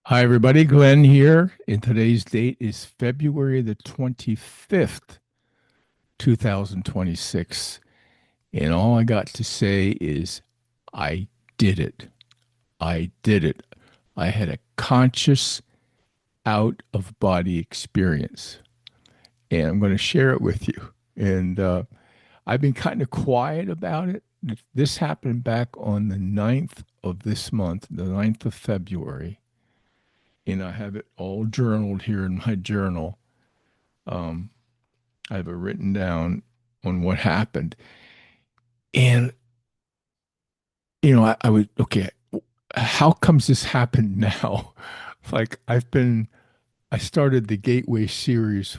Hi, everybody. Glenn here. And today's date is February the 25th, 2026. And all I got to say is, I did it. I did it. I had a conscious out of body experience. And I'm going to share it with you. And I've been kind of quiet about it. This happened back on the 9th of this month, the 9th of February. And I have it all journaled here in my journal. Um, I have it written down on what happened. And, I would, okay, how comes this happened now? Like, I started the Gateway series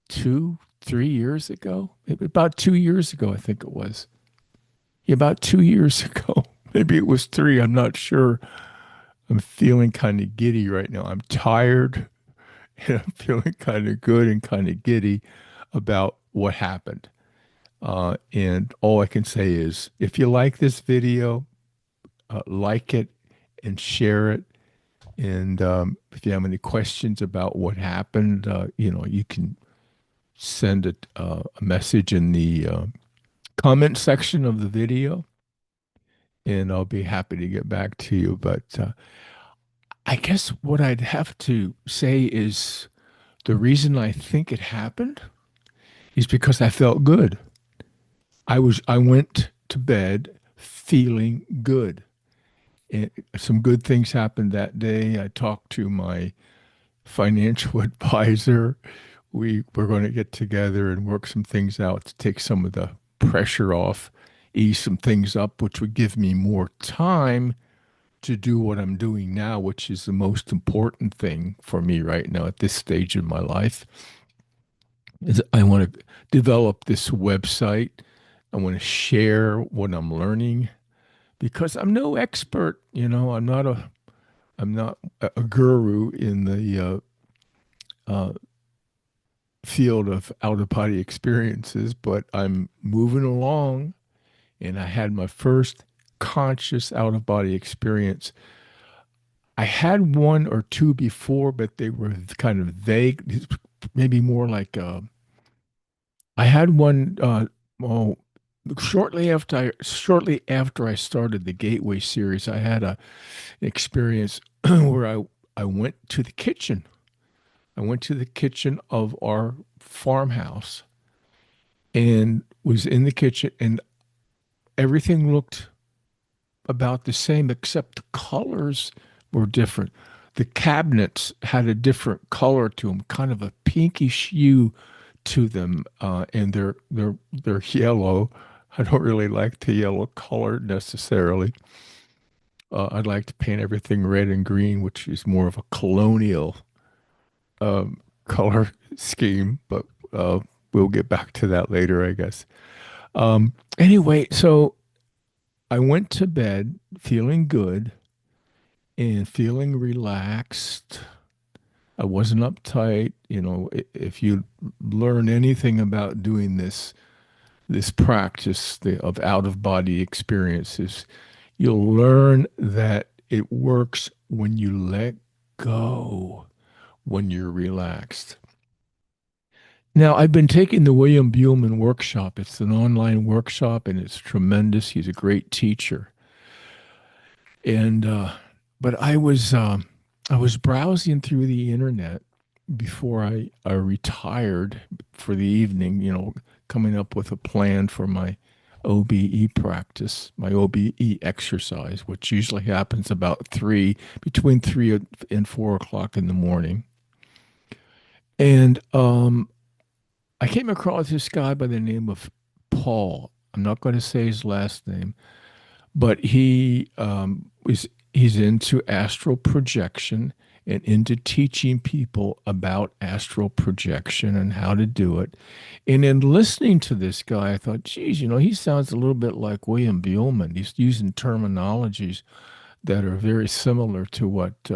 3 years ago, maybe about 2 years ago, I think it was. Yeah, about 2 years ago. Maybe it was three. I'm not sure. I'm feeling kind of giddy right now. I'm tired and I'm feeling kind of good and kind of giddy about what happened. And all I can say is if you like this video, like it and share it. And if you have any questions about what happened, you can send a message in the comment section of the video, and I'll be happy to get back to you. But I guess what I'd have to say is the reason I think it happened is because I felt good. I went to bed feeling good. And some good things happened that day. I talked to my financial advisor. We were going to get together and work some things out to take some of the pressure off, ease some things up, which would give me more time to do what I'm doing now, which is the most important thing for me right now at this stage in my life. Is I want to develop this website. I want to share what I'm learning because I'm no expert. I'm not a guru in the field of out of body experiences, but I'm moving along. And I had my first conscious out of body experience. I had one or two before, but they were kind of vague, maybe more like I had one. Oh, shortly after I started the Gateway series, I had an experience where I went to the kitchen. I went to the kitchen of our farmhouse and was in the kitchen, and everything looked about the same except the colors were different. The cabinets had a different color to them, kind of a pinkish hue to them, and they're yellow. I don't really like the yellow color necessarily. I'd like to paint everything red and green, which is more of a colonial color scheme, but we'll get back to that later, I guess. Anyway, so I went to bed feeling good and feeling relaxed. I wasn't uptight. If you learn anything about doing this practice of out of body experiences, you'll learn that it works when you let go, when you're relaxed. Now, I've been taking the William Buhlman workshop. It's an online workshop and it's tremendous. He's a great teacher. And but I was browsing through the internet before I retired for the evening, coming up with a plan for my OBE practice, my OBE exercise, which usually happens between 3 and 4 o'clock in the morning. And I came across this guy by the name of Paul. I'm not going to say his last name, but he's into astral projection and into teaching people about astral projection and how to do it. And in listening to this guy, I thought, geez, he sounds a little bit like William Buhlman. He's using terminologies that are very similar to what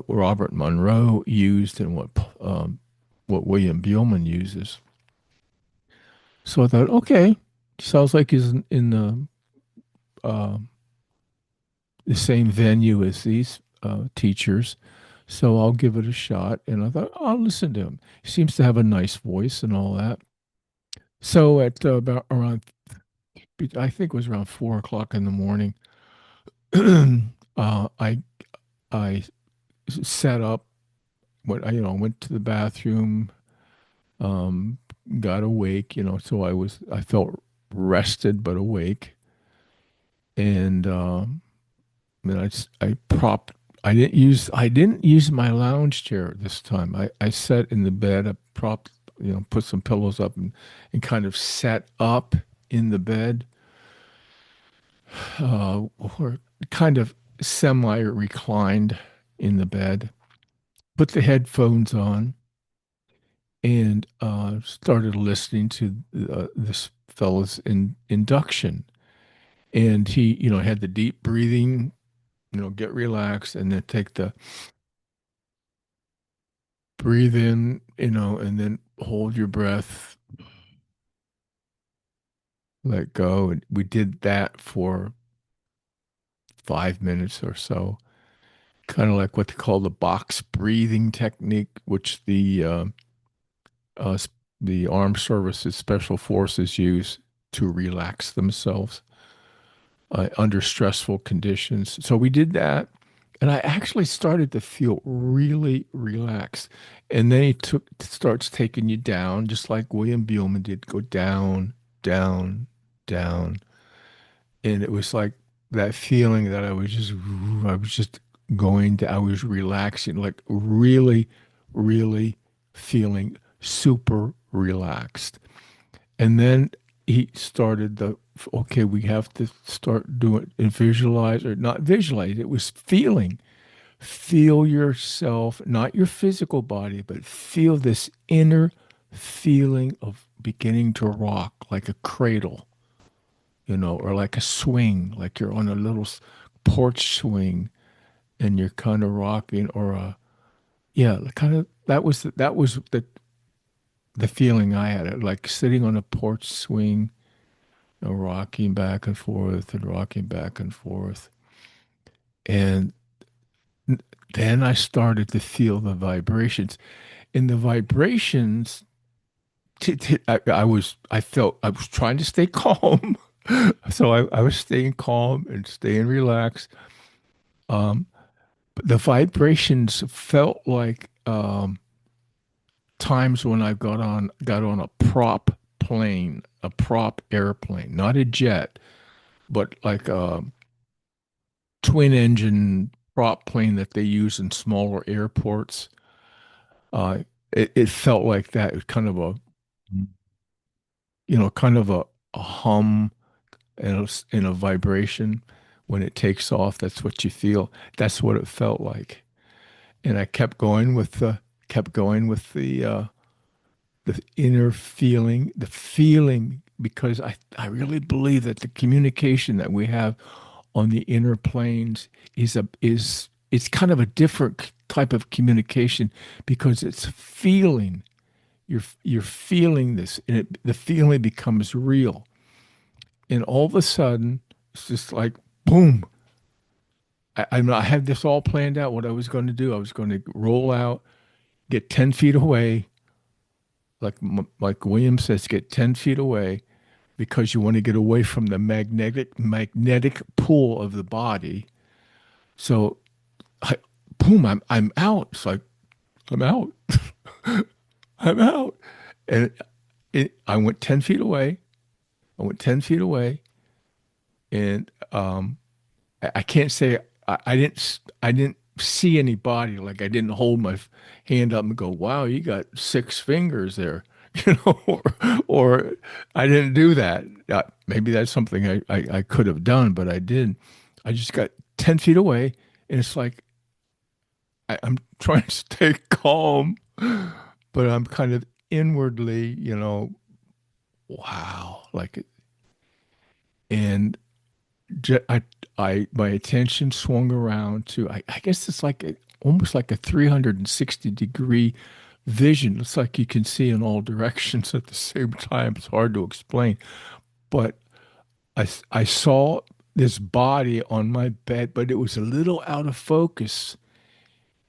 Robert Monroe used and what William Buhlman uses. So I thought, okay, sounds like he's in uh, the same venue as these. teachers. So I'll give it a shot. And I thought, I'll listen to him. He seems to have a nice voice and all that. So at about around, I think it was around 4 o'clock in the morning, I set up. Went to the bathroom, um, got awake. So I felt rested but awake, and then I propped. I didn't use my lounge chair this time. I sat in the bed, I propped, put some pillows up and kind of sat up in the bed, or kind of semi reclined in the bed, put the headphones on, and started listening to this fellow's induction. And he, had the deep breathing, get relaxed, and then take the breathe in, and then hold your breath, let go. And we did that for 5 minutes or so, kind of like what they call the box breathing technique, which uh, the armed services, special forces use to relax themselves under stressful conditions. So we did that, and I actually started to feel really relaxed. And then he starts taking you down, just like William Buhlman did, go down, down, down. And it was like that feeling that I was just I was relaxing, like really, really feeling super relaxed. And then he started okay, we have to start doing and visualize, or not visualize, it was feeling. Feel yourself, not your physical body, but feel this inner feeling of beginning to rock like a cradle, or like a swing, like you're on a little porch swing and you're kind of rocking, or yeah, kind of that was the feeling I had, like sitting on a porch swing, rocking back and forth and rocking back and forth. And then I started to feel the vibrations. And the vibrations, I was trying to stay calm. So I was staying calm and staying relaxed. Um, but the vibrations felt like times when I got on a prop plane, a prop airplane, not a jet, but like a twin engine prop plane that they use in smaller airports. Uh, it felt like that. It was kind of a hum and a vibration when it takes off. That's what you feel. That's what it felt like. And I kept going with the inner feeling, because I really believe that the communication that we have on the inner planes is it's kind of a different type of communication, because it's feeling. You're feeling this, and the feeling becomes real. And all of a sudden, it's just like boom. I had this all planned out. What I was going to do, I was going to roll out, get 10 feet away, like William says, get 10 feet away, because you want to get away from the magnetic pull of the body. So, I, boom, I'm out. It's like I'm out. I'm out. And I went 10 feet away. I went 10 feet away, and I can't say I didn't see any body. Like I didn't hold my hand up and go, "Wow, you got 6 fingers there," or I didn't do that. Maybe that's something I could have done, but I didn't. I just got 10 feet away, and it's like I'm trying to stay calm, but I'm kind of inwardly, wow, like, and I, my attention swung around to, I guess it's like almost like a 360-degree vision. It's like you can see in all directions at the same time. It's hard to explain, but I saw. this body on my bed, but it was a little out of focus.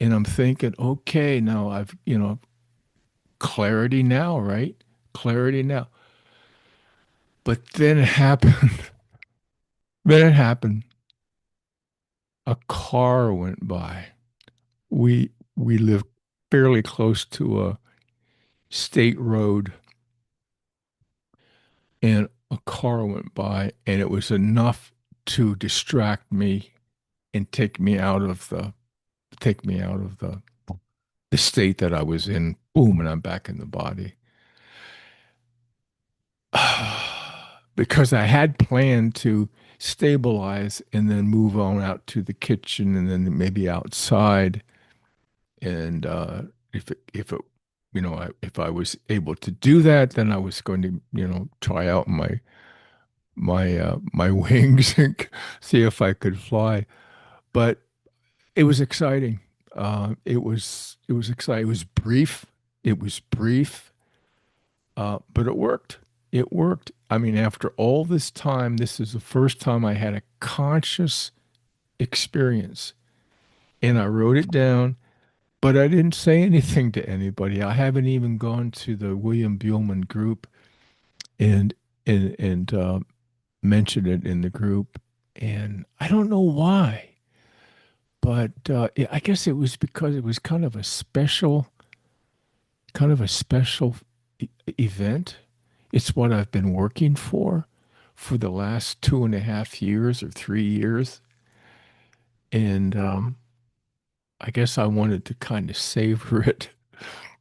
And I'm thinking, okay, now I've, clarity now, right? Clarity now. But then it happened. Then it happened. A car went by. We live fairly close to a state road, and a car went by, and it was enough to distract me and take me out of the state that I was in. Boom, and I'm back in the body. Because I had planned to stabilize and then move on out to the kitchen and then maybe outside. And if it, if I was able to do that, then I was going to, try out my wings and see if I could fly. But it was exciting. It was exciting. It was brief. It was brief, but it worked. It worked. I mean, after all this time, this is the first time I had a conscious experience, and I wrote it down. But I didn't say anything to anybody. I haven't even gone to the William Buhlman group and and mentioned it in the group. And I don't know why, but I guess it was because it was kind of a special event. It's what I've been working for the last 2.5 years or 3 years, and I guess I wanted to kind of savor it,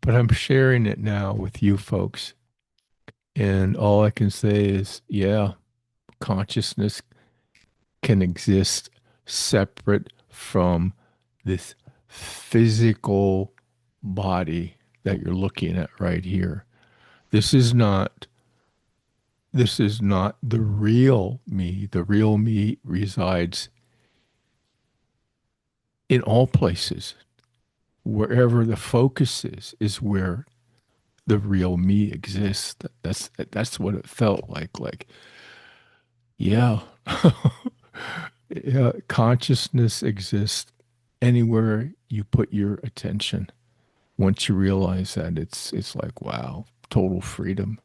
but I'm sharing it now with you folks. And all I can say is, yeah, consciousness can exist separate from this physical body that you're looking at right here. This is not this is not the real me. The real me resides in all places. Wherever the focus is where the real me exists. That's what it felt like. Like, yeah, yeah, consciousness exists anywhere you put your attention. Once you realize that, it's like, wow, total freedom.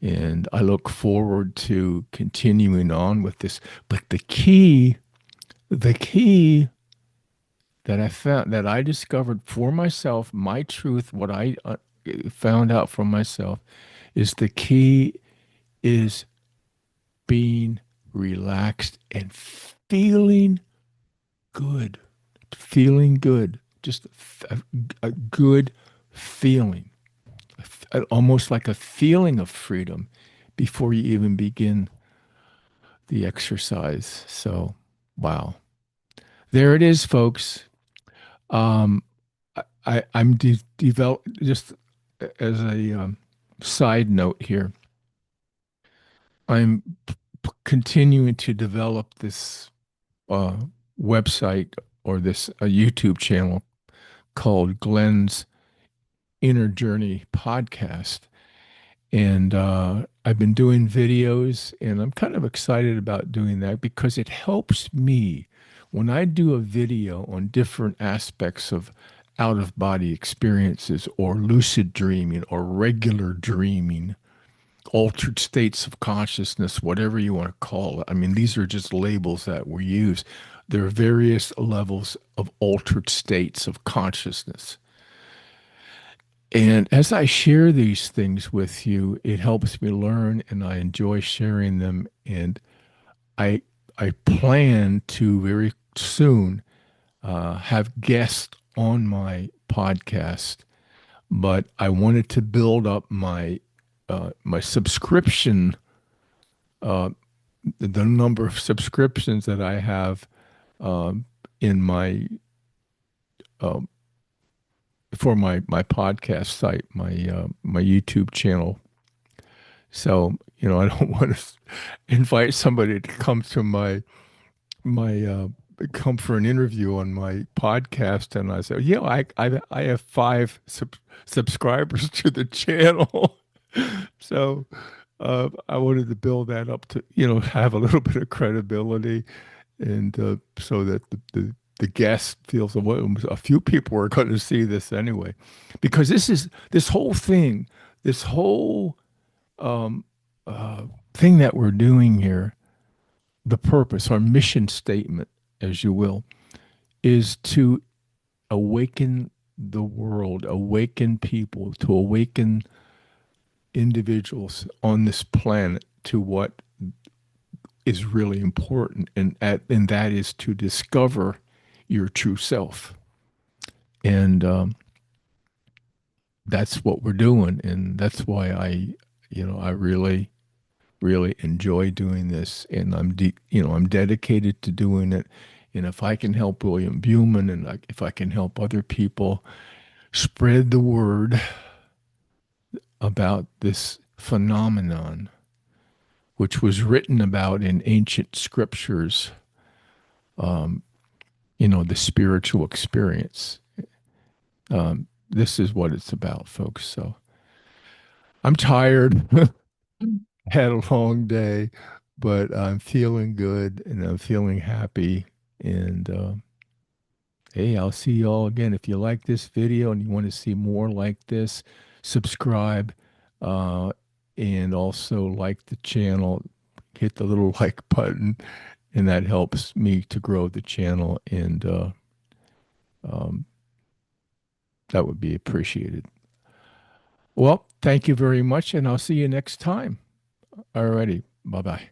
And I look forward to continuing on with this. But the key that I found, that I discovered for myself, my truth, what I found out for myself, is the key is being relaxed and good, feeling good, just a good feeling, almost like a feeling of freedom before you even begin the exercise. So, wow. There it is, folks. Um, I'm develop just as a side note here. I'm continuing to develop this uh, website or this YouTube channel called Glenn's Inner Journey Podcast. And I've been doing videos, and I'm kind of excited about doing that because it helps me when I do a video on different aspects of out of body experiences or lucid dreaming or regular dreaming, altered states of consciousness, whatever you want to call it. I mean, these are just labels that we use. There are various levels of altered states of consciousness. And as I share these things with you, it helps me learn and I enjoy sharing them. And I I plan to very soon have guests on my podcast, but I wanted to build up my subscription, uh, the number of subscriptions that I have in my um, for my podcast site, my YouTube channel. So I don't want to invite somebody to come to my come for an interview on my podcast, and I say, yeah, I have five subscribers to the channel. So I wanted to build that up to, have a little bit of credibility, and so that the guest feels well, a few people are going to see this anyway, because this whole thing, this whole um, uh, thing that we're doing here, the purpose, our mission statement, as you will, is to awaken the world, awaken people, to awaken individuals on this planet to what is really important, and that is to discover your true self. And that's what we're doing, and that's why I really enjoy doing this, and I'm dedicated to doing it. And if I can help William Buhlman, and if I can help other people spread the word about this phenomenon, which was written about in ancient scriptures, the spiritual experience. This is what it's about, folks. So I'm tired, had a long day, but I'm feeling good and I'm feeling happy. And hey, I'll see you all again. If you like this video and you want to see more like this, subscribe, uh, and also like the channel. Hit the little like button, and that helps me to grow the channel. And um, that would be appreciated. Well, thank you very much, and I'll see you next time. Alrighty. Bye bye.